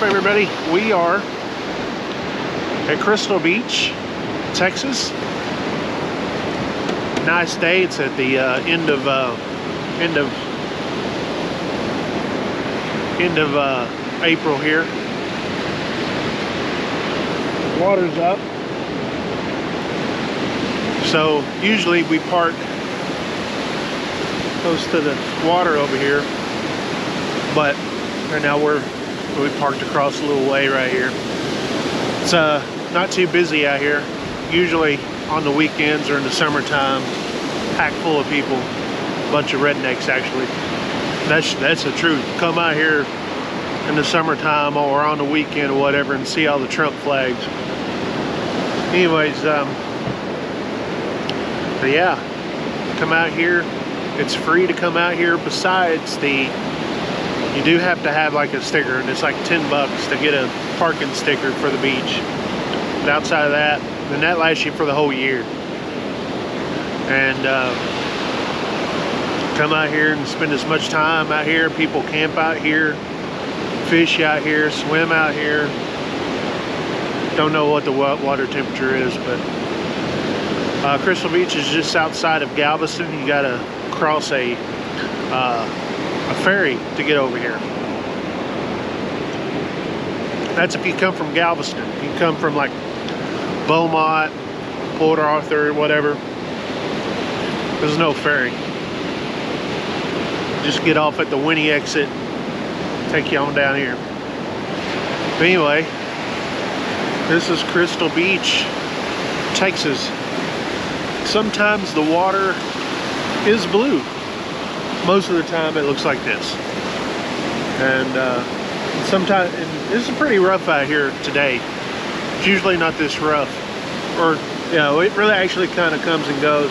up, everybody? We are at Crystal Beach, Texas. Nice day. It's at the end of April here. Water's up. So usually we park close to the water over here, but right now we parked across a little way right here. It's not too busy out here. Usually on the weekends or in the summertime, packed full of people, a bunch of rednecks actually. That's the truth. Come out here in the summertime or on the weekend or whatever and see all the Trump flags. Anyways, but yeah, come out here. It's free to come out here. Besides you do have to have like a sticker, and it's like 10 bucks to get a parking sticker for the beach. But outside of that, then that lasts you for the whole year. And come out here and spend as much time out here. People camp out here, fish out here, swim out here. Don't know what the water temperature is, but Crystal Beach is just outside of Galveston. You gotta cross a ferry to get over here. That's if you come from Galveston. If you come from like Beaumont, Port Arthur, whatever, there's no ferry. Just get off at the Winnie exit, take you on down here. But anyway, this is Crystal Beach, Texas. Sometimes the water is blue. Most of the time it looks like this. And sometimes, and this is pretty rough out here today. It's usually not this rough. Or, you know, it really actually kind of comes and goes.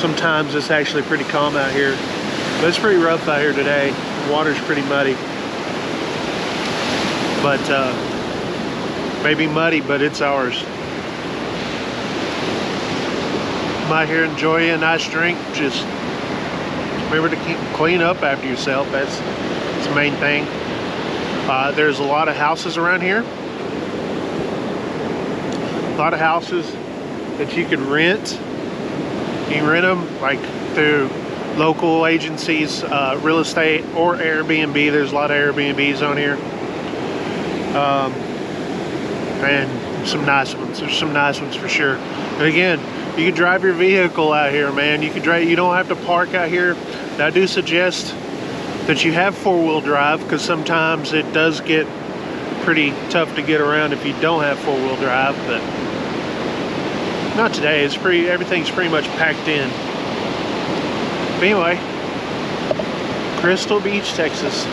Sometimes it's actually pretty calm out here. But it's pretty rough out here today. The water's pretty muddy. But, maybe muddy, but it's ours. I'm out here enjoying a nice drink. Just remember to clean up after yourself. That's the main thing. There's a lot of houses around here. A lot of houses that you can rent. You can rent them like through local agencies, real estate, or Airbnb. There's a lot of Airbnbs on here. And some nice ones. There's some nice ones for sure. And again, you can drive your vehicle out here, man. You can drive. You don't have to park out here. Now, I do suggest that you have four-wheel drive, because sometimes it does get pretty tough to get around if you don't have four-wheel drive. But not today. It's everything's pretty much packed in. But anyway, Crystal Beach, Texas.